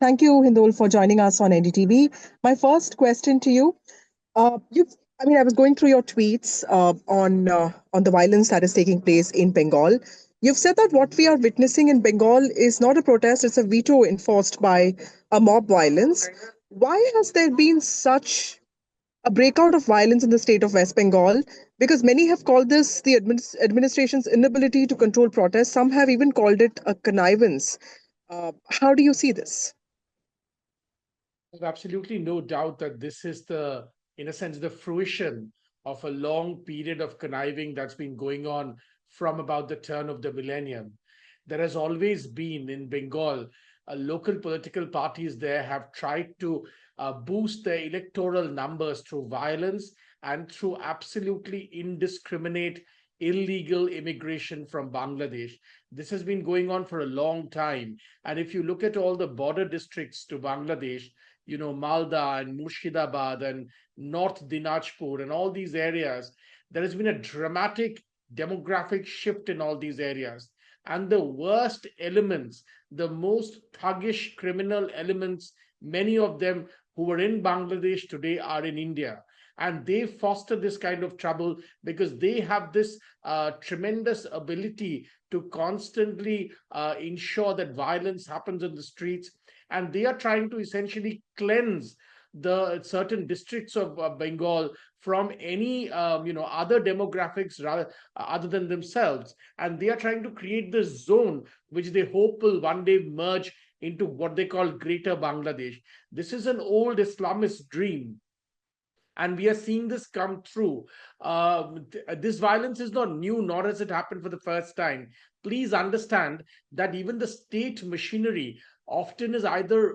Thank you, Hindol, for joining us on NDTV. My first question to you, I was going through your tweets on the violence that is taking place in Bengal. You've said that what we are witnessing in Bengal is not a protest; it's a veto enforced by a mob violence. Why has there been such a breakout of violence in the state of West Bengal? Because many have called this the administration's inability to control protests. Some have even called it a connivance. How do you see this? There's absolutely no doubt that this is in a sense, the fruition of a long period of conniving that's been going on from about the turn of the millennium. There has always been in Bengal, local political parties there have tried to boost their electoral numbers through violence and through absolutely indiscriminate illegal immigration from Bangladesh. This has been going on for a long time. And if you look at all the border districts to Bangladesh, Malda and Murshidabad and North Dinajpur and all these areas, there has been a dramatic demographic shift in all these areas. And the worst elements, the most thuggish criminal elements, many of them who are in Bangladesh today are in India. And they foster this kind of trouble because they have this tremendous ability to constantly ensure that violence happens on the streets, and they are trying to essentially cleanse the certain districts of Bengal from any other demographics rather other than themselves, and they are trying to create this zone which they hope will one day merge into what they call Greater Bangladesh. This is an old Islamist dream, and we are seeing this come through. This violence is not new, nor has it happened for the first time. Please understand that even the state machinery often is either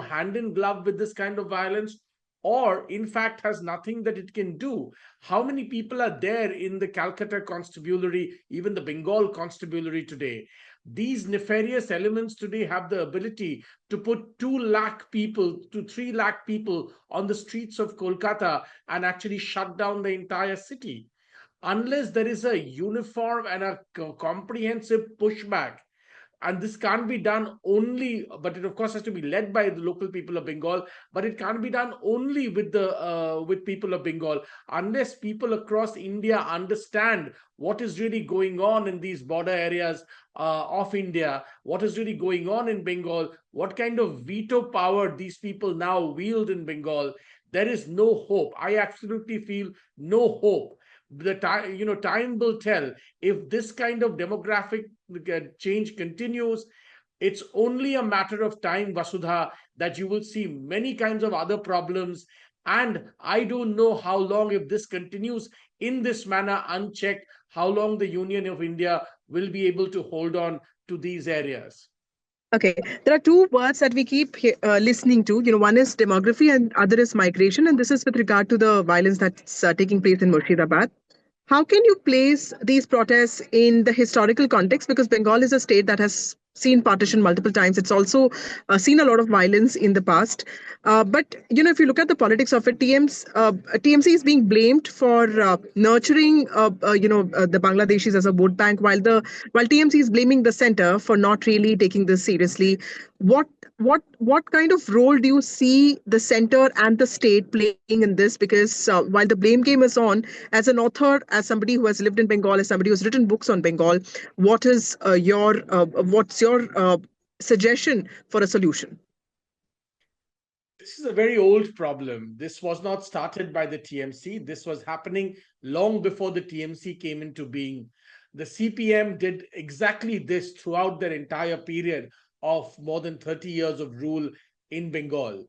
hand in glove with this kind of violence, or in fact has nothing that it can do. How many people are there in the Calcutta constabulary, even the Bengal constabulary today? These nefarious elements today have the ability to put 2 lakh people to 3 lakh people on the streets of Kolkata and actually shut down the entire city. Unless there is a uniform and a comprehensive pushback, and this can't be done only, but it of course has to be led by the local people of Bengal, but it can't be done only with people of Bengal, unless people across India understand what is really going on in these border areas of India, what is really going on in Bengal, what kind of veto power these people now wield in Bengal. There is no hope. I absolutely feel no hope. The time will tell. If this kind of demographic change continues, it's only a matter of time, Vasudha, that you will see many kinds of other problems. And I don't know how long, if this continues in this manner unchecked, how long the Union of India will be able to hold on to these areas. Okay, there are two words that we keep listening to. One is demography and other is migration, and this is with regard to the violence that's taking place in Murshidabad. How can you place these protests in the historical context? Because Bengal is a state that has seen partition multiple times. It's also seen a lot of violence in the past. But if you look at the politics of it, TMC is being blamed for nurturing, the Bangladeshis as a vote bank, while TMC is blaming the center for not really taking this seriously. What what kind of role do you see the center and the state playing in this? Because while the blame game is on, as an author, as somebody who has lived in Bengal, as somebody who's written books on Bengal, what's your suggestion for a solution? This is a very old problem. This was not started by the TMC. This was happening long before the TMC came into being. The CPM did exactly this throughout their entire period of more than 30 years of rule in Bengal.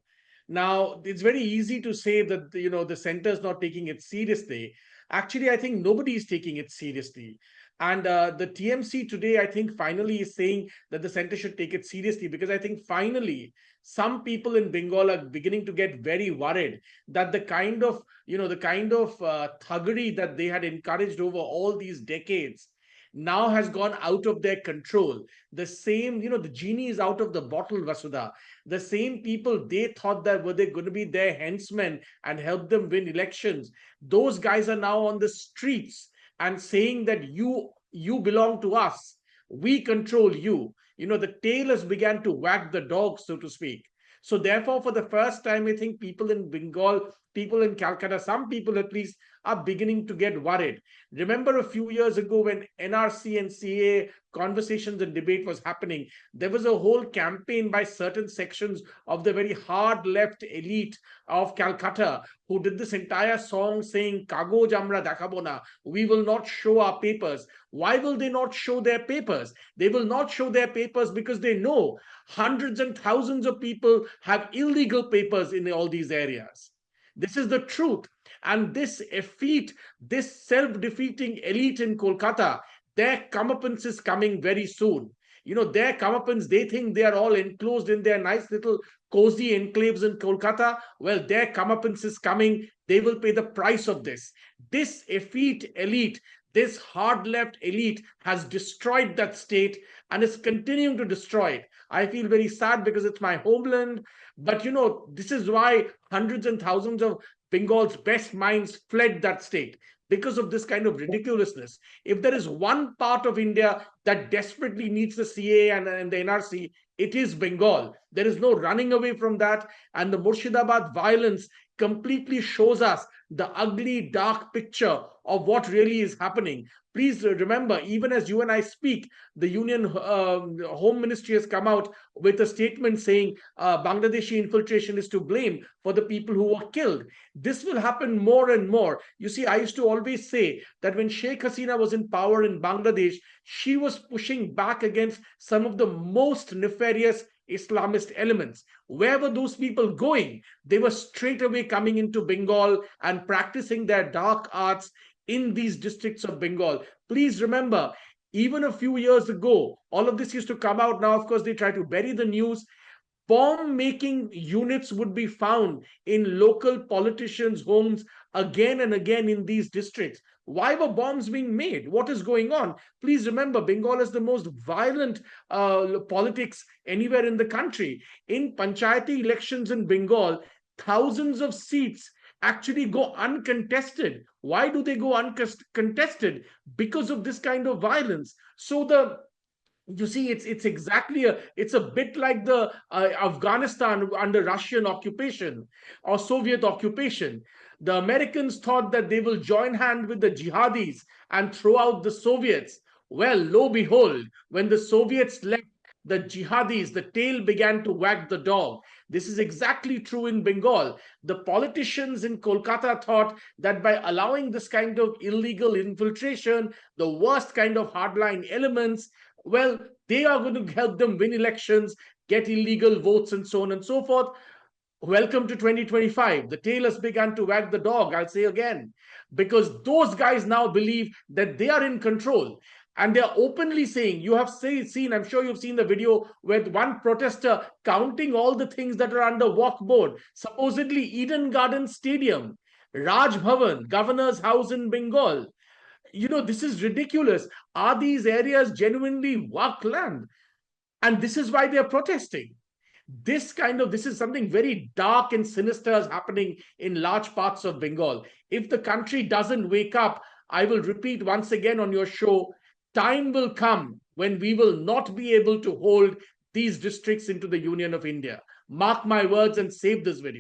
Now, it's very easy to say that the center is not taking it seriously. Actually, I think nobody is taking it seriously. And the TMC today, I think, finally is saying that the center should take it seriously, because I think finally some people in Bengal are beginning to get very worried that the kind of thuggery that they had encouraged over all these decades now has gone out of their control. The same, the genie is out of the bottle, Vasudha. The same people they thought that were they going to be their henchmen and help them win elections, those guys are now on the streets and saying that you belong to us, we control you. The tail has began to wag the dog, so to speak. So therefore, for the first time, I think people in Bengal, people in Calcutta, some people at least are beginning to get worried. Remember a few years ago when NRC and CA conversations and debate was happening, there was a whole campaign by certain sections of the very hard left elite of Calcutta who did this entire song saying, Kagoj amra dekhabo na, we will not show our papers. Why will they not show their papers? They will not show their papers because they know hundreds and thousands of people have illegal papers in all these areas. This is the truth. And this effete, this self-defeating elite in Kolkata, their comeuppance is coming very soon. You know, their comeuppance, they think they are all enclosed in their nice little cozy enclaves in Kolkata. Well, their comeuppance is coming. They will pay the price of this. This effete elite, this hard left elite has destroyed that state and is continuing to destroy it. I feel very sad because it's my homeland. But, you know, this is why hundreds and thousands of Bengal's best minds fled that state because of this kind of ridiculousness. If there is one part of India that desperately needs the CA and the NRC, it is Bengal. There is no running away from that. And the Murshidabad violence completely shows us the ugly, dark picture of what really is happening. Please remember, even as you and I speak, the Union Home Ministry has come out with a statement saying Bangladeshi infiltration is to blame for the people who were killed. This will happen more and more. You see, I used to always say that when Sheikh Hasina was in power in Bangladesh, she was pushing back against some of the most nefarious Islamist elements. Where were those people going? They were straight away coming into Bengal and practicing their dark arts in these districts of Bengal. Please remember, even a few years ago, all of this used to come out. Now, of course, they try to bury the news. Bomb making units would be found in local politicians' homes again and again in these districts. Why were bombs being made? What is going on? Please remember, Bengal is the most violent politics anywhere in the country. In panchayati elections in Bengal, thousands of seats actually go uncontested. Why do they go uncontested? Because of this kind of violence. So the you see, it's exactly it's a bit like the Afghanistan under Russian occupation or Soviet occupation. The Americans thought that they will join hand with the jihadis and throw out the Soviets. Well, lo behold, when the Soviets left, the jihadis, the tail began to wag the dog. This is exactly true in Bengal. The politicians in Kolkata thought that by allowing this kind of illegal infiltration, the worst kind of hardline elements, well, they are going to help them win elections, get illegal votes, and so on and so forth. Welcome to 2025. The tail has begun to wag the dog, I'll say again, because those guys now believe that they are in control. And they're openly saying, you have seen, I'm sure you've seen the video with one protester counting all the things that are under Waqf board, supposedly Eden Garden Stadium, Raj Bhavan, Governor's House in Bengal. You know, this is ridiculous. Are these areas genuinely Waqf land? And this is why they are protesting. This is something very dark and sinister is happening in large parts of Bengal. If the country doesn't wake up, I will repeat once again on your show, time will come when we will not be able to hold these districts into the Union of India. Mark my words and save this video.